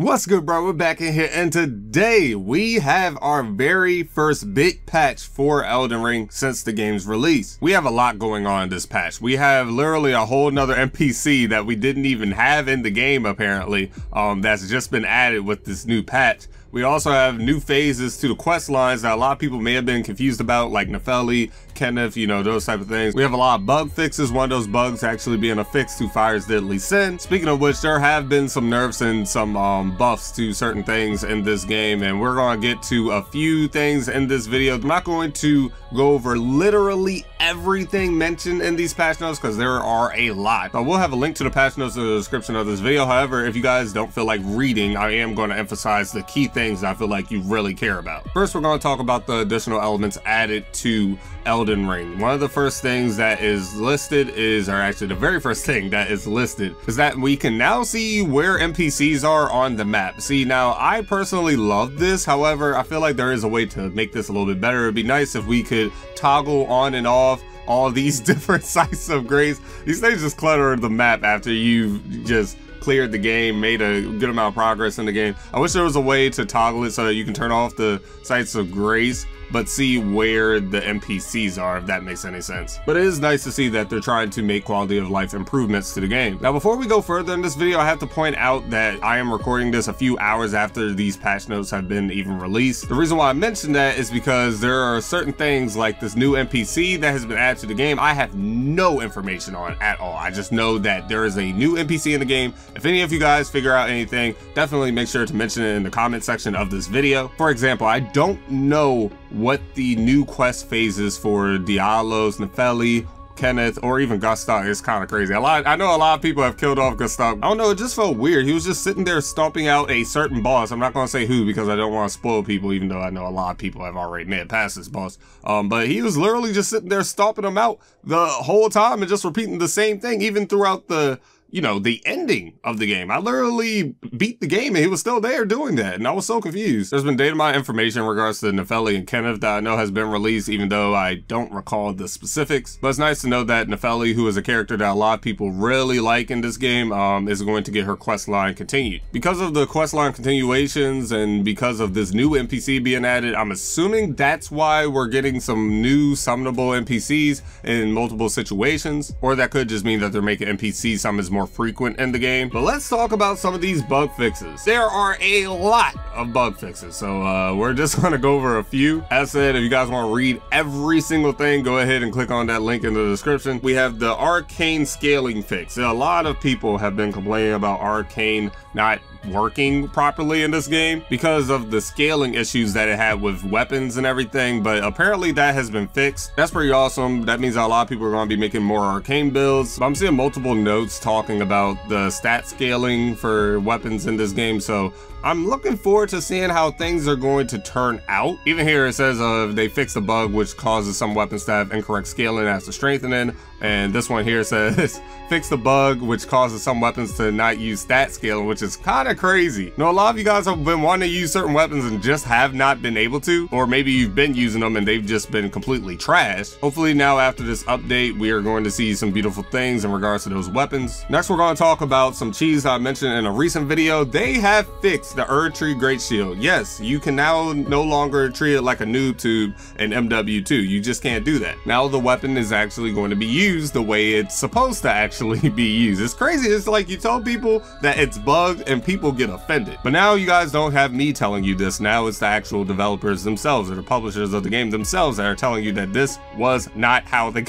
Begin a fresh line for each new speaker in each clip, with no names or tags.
What's good, bro? We're back in here, and today we have our very first big patch for Elden Ring since the game's release. We have a lot going on in this patch. We have literally a whole nother NPC that we didn't even have in the game, apparently, that's just been added with this new patch. We also have new phases to the quest lines that a lot of people may have been confused about, like Nefeli, Kenneth, you know, those type of things. We have a lot of bug fixes, one of those bugs actually being a fix to Fire's Deadly Sin. Speaking of which, there have been some nerfs and some buffs to certain things in this game, and we're going to get to a few things in this video. I'm not going to go over literally everything mentioned in these patch notes because there are a lot. But we'll have a link to the patch notes in the description of this video. However, if you guys don't feel like reading, I am going to emphasize the key things that I feel like you really care about. First, we're going to talk about the additional elements added to Elden Ring. One of the first things that is listed is, or actually the very first thing that is listed, is that we can now see where NPCs are on the map. See, now I personally love this. However, I feel like there is a way to make this a little bit better. It'd be nice if we could toggle on and off all these different sites of grace. These things just clutter the map after you've just cleared the game, made a good amount of progress in the game. I wish there was a way to toggle it so that you can turn off the sites of grace but see where the NPCs are, if that makes any sense. But it is nice to see that they're trying to make quality of life improvements to the game. Now, before we go further in this video, I have to point out that I am recording this a few hours after these patch notes have been even released. The reason why I mentioned that is because there are certain things like this new NPC that has been added to the game I have no information on at all. I just know that there is a new NPC in the game. If any of you guys figure out anything, definitely make sure to mention it in the comment section of this video. For example, I don't know what the new quest phases for Diallos, Nefeli, Kenneth, or even Gustok is kind of crazy. I know a lot of people have killed off Gustok. I don't know, it just felt weird. He was just sitting there stomping out a certain boss. I'm not going to say who because I don't want to spoil people, even though I know a lot of people have already made it past this boss. But he was literally just sitting there stomping them out the whole time and just repeating the same thing, even throughout the, you know, the ending of the game. I literally beat the game and he was still there doing that, and I was so confused. There's been data mine information in regards to Nefeli and Kenneth that I know has been released, even though I don't recall the specifics. But it's nice to know that Nefeli, who is a character that a lot of people really like in this game, is going to get her quest line continued. Because of the quest line continuations and because of this new NPC being added, I'm assuming that's why we're getting some new summonable NPCs in multiple situations, or that could just mean that they're making NPC summons more frequent in the game. But let's talk about some of these bug fixes. There are a lot of bug fixes, so we're just going to go over a few. As said, if you guys want to read every single thing, go ahead and click on that link in the description. We have the arcane scaling fix. A lot of people have been complaining about arcane not working properly in this game because of the scaling issues that it had with weapons and everything, but apparently that has been fixed. That's pretty awesome. That means a lot of people are going to be making more arcane builds. But I'm seeing multiple notes talking about the stat scaling for weapons in this game, so I'm looking forward to seeing how things are going to turn out. Even here it says they fixed a bug which causes some weapons to have incorrect scaling after strengthening, and this one here says fix the bug which causes some weapons to not use stat scaling, which is kind of crazy. You know, a lot of you guys have been wanting to use certain weapons and just have not been able to, or maybe you've been using them and they've just been completely trashed. Hopefully now after this update we are going to see some beautiful things in regards to those weapons. Next, we're going to talk about some cheese I mentioned in a recent video. They have fixed the Erdtree Great Shield. Yes, you can now no longer treat it like a noob tube in MW2. You just can't do that. Now the weapon is actually going to be used the way it's supposed to actually be used. It's crazy. It's like you tell people that it's bugged and people get offended. But now you guys don't have me telling you this. Now it's the actual developers themselves or the publishers of the game themselves that are telling you that this was not how the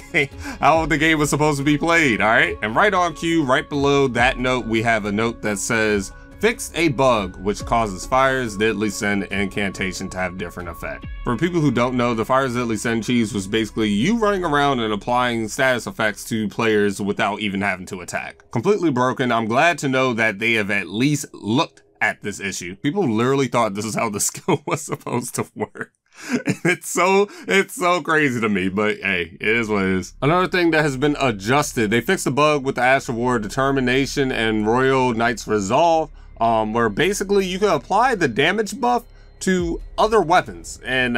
game was supposed to be played. All right, and right on cue, right below that note, we have a note that says fixed a bug which causes Fire's Deadly Sin incantation to have different effect. For people who don't know, the Fire's Deadly Sin cheese was basically you running around and applying status effects to players without even having to attack. Completely broken. I'm glad to know that they have at least looked at this issue. People literally thought this is how the skill was supposed to work. It's so crazy to me, but hey, it is what it is. Another thing that has been adjusted, they fixed the bug with the Ash Reward Determination and Royal Knight's Resolve, where basically you can apply the damage buff to other weapons, and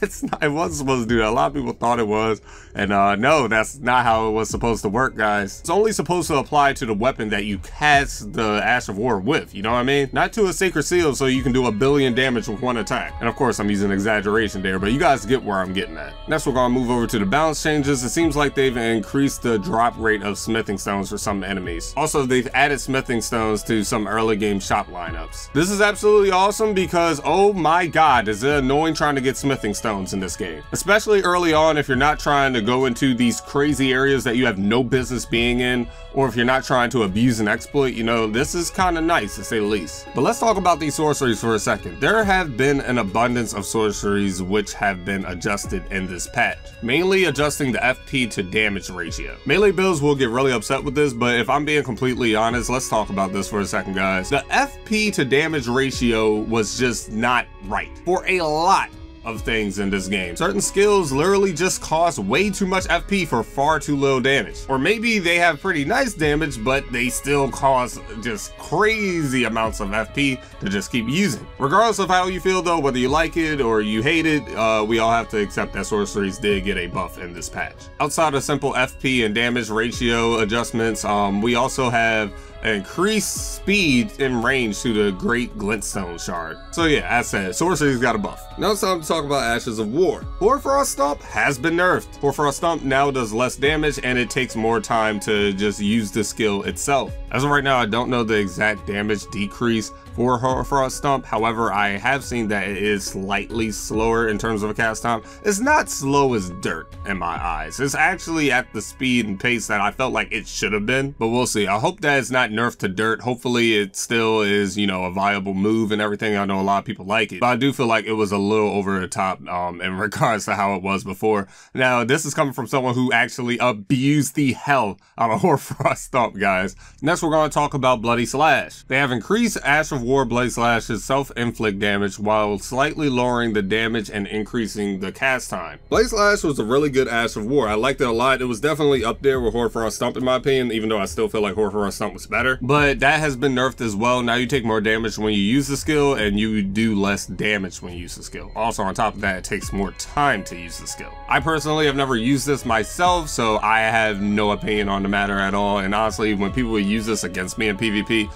It wasn't supposed to do that. A lot of people thought it was, and no, that's not how it was supposed to work, guys. It's only supposed to apply to the weapon that you cast the Ash of War with, you know what I mean? Not to a Sacred Seal so you can do 1 billion damage with 1 attack. And of course, I'm using exaggeration there, but you guys get where I'm getting at. Next, we're gonna move over to the balance changes. It seems like they've increased the drop rate of smithing stones for some enemies. Also, they've added smithing stones to some early game shop lineups. This is absolutely awesome because, oh my god, is it annoying trying to get smithing stones in this game. Especially early on if you're not trying to go into these crazy areas that you have no business being in, or if you're not trying to abuse an exploit, you know, this is kind of nice to say the least. But let's talk about these sorceries for a second. There have been an abundance of sorceries which have been adjusted in this patch, mainly adjusting the FP to damage ratio. Melee builds will get really upset with this, but if I'm being completely honest, let's talk about this for a second, guys. The FP to damage ratio was just not right for a lot of things in this game. Certain skills literally just cost way too much FP for far too little damage. Or maybe they have pretty nice damage, but they still cost just crazy amounts of FP to just keep using. Regardless of how you feel though, whether you like it or you hate it, we all have to accept that sorceries did get a buff in this patch. Outside of simple FP and damage ratio adjustments, we also have increased speed and range to the Great Glintstone Shard. So yeah, as said, sorceries got a buff. Now it's time to talk about Ashes of War. Hoarfrost Stomp has been nerfed. Hoarfrost Stomp now does less damage and it takes more time to just use the skill itself. As of right now, I don't know the exact damage decrease for Hoarfrost Stomp. However, I have seen that it is slightly slower in terms of a cast time. It's not slow as dirt in my eyes. It's actually at the speed and pace that I felt like it should have been, but we'll see. I hope that it's not nerfed to dirt. Hopefully it still is, you know, a viable move and everything. I know a lot of people like it, but I do feel like it was a little over the top in regards to how it was before. Now, this is coming from someone who actually abused the hell out of Hoarfrost Stomp, guys. Next, we're going to talk about Bloody Slash. They have increased Ash of War Bloody Slash's self-inflict damage while slightly lowering the damage and increasing the cast time. Bloody Slash was a really good Ash of War. I liked it a lot. It was definitely up there with Hoarfrost Stomp in my opinion, even though I still feel like Hoarfrost Stomp was better. But that has been nerfed as well. Now you take more damage when you use the skill and you do less damage when you use the skill. Also, on top of that, it takes more time to use the skill. I personally have never used this myself, so I have no opinion on the matter at all. And honestly, when people would use this against me in PvP,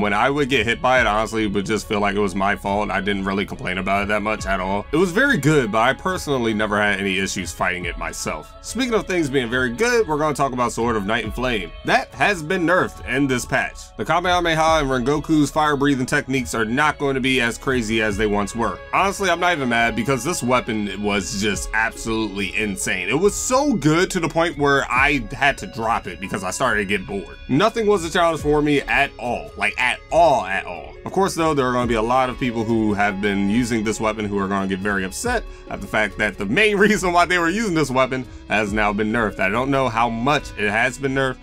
when I would get hit by it, honestly, it would just feel like it was my fault. I didn't really complain about it that much at all. It was very good, but I personally never had any issues fighting it myself. Speaking of things being very good, we're going to talk about Sword of Night and Flame. That has been nerfed in this patch. The Kamehameha and Rengoku's fire breathing techniques are not going to be as crazy as they once were. Honestly, I'm not even mad because this weapon was just absolutely insane. It was so good to the point where I had to drop it because I started to get bored. Nothing was a challenge for me at all. Like at all. Of course though, there are going to be a lot of people who have been using this weapon who are going to get very upset at the fact that the main reason why they were using this weapon has now been nerfed. I don't know how much it has been nerfed,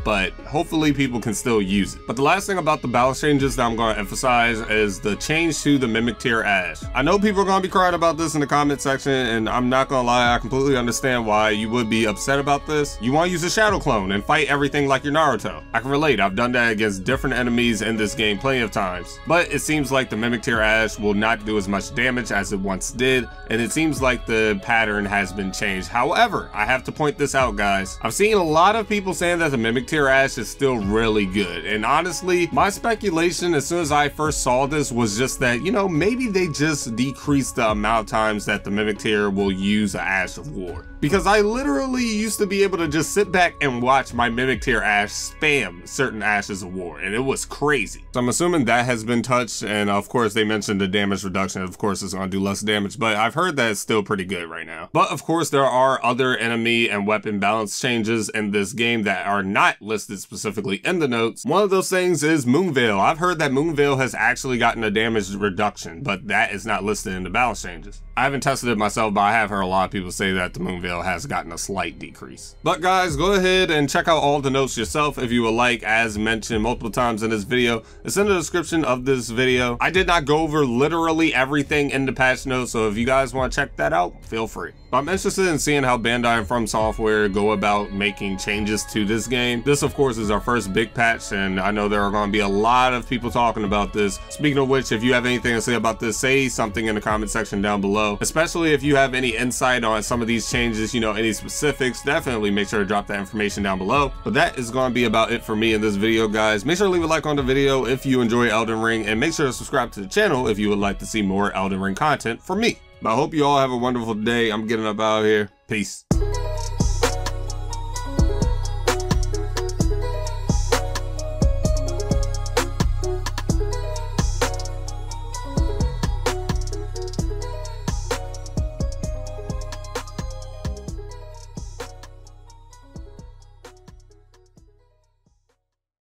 but hopefully people can still use it. But the last thing about the balance changes that I'm going to emphasize is the change to the Mimic Tier Ash. I know people are going to be crying about this in the comment section, and I'm not going to lie, I completely understand why you would be upset about this. You want to use a Shadow Clone and fight everything like your Naruto. I can relate, I've done that against different enemies in this game plenty of times. But it seems like the Mimic Tier Ash will not do as much damage as it once did, and it seems like the pattern has been changed. However, I have to point this out, guys. I've seen a lot of people saying that the Mimic Tier Ash is still really good, and honestly, my speculation as soon as I first saw this was just that, you know, maybe they just decreased the amount of times that the Mimic Tier will use an Ash of War. Because I literally used to be able to just sit back and watch my Mimic Tier Ash spam certain Ashes of War, and it was crazy. So I'm assuming that has been touched, and of course they mentioned the damage reduction. Of course it's going to do less damage, but I've heard that it's still pretty good right now. But of course there are other enemy and weapon balance changes in this game that are not listed specifically in the notes. One of those things is Moonveil. I've heard that Moonveil has actually gotten a damage reduction, but that is not listed in the balance changes. I haven't tested it myself, but I have heard a lot of people say that the Moonveil has gotten a slight decrease. But guys, go ahead and check out all the notes yourself if you would like. As mentioned multiple times in this video, it's in the description of this video. I did not go over literally everything in the patch notes, so if you guys want to check that out, feel free. But I'm interested in seeing how Bandai and From Software go about making changes to this game. This, of course, is our first big patch, and I know there are going to be a lot of people talking about this. Speaking of which, if you have anything to say about this, say something in the comment section down below. Especially if you have any insight on some of these changes, you know, any specifics, definitely make sure to drop that information down below. But that is going to be about it for me in this video, guys. Make sure to leave a like on the video if you enjoy Elden Ring, and make sure to subscribe to the channel if you would like to see more Elden Ring content from me. But I hope you all have a wonderful day. I'm getting up out of here. Peace.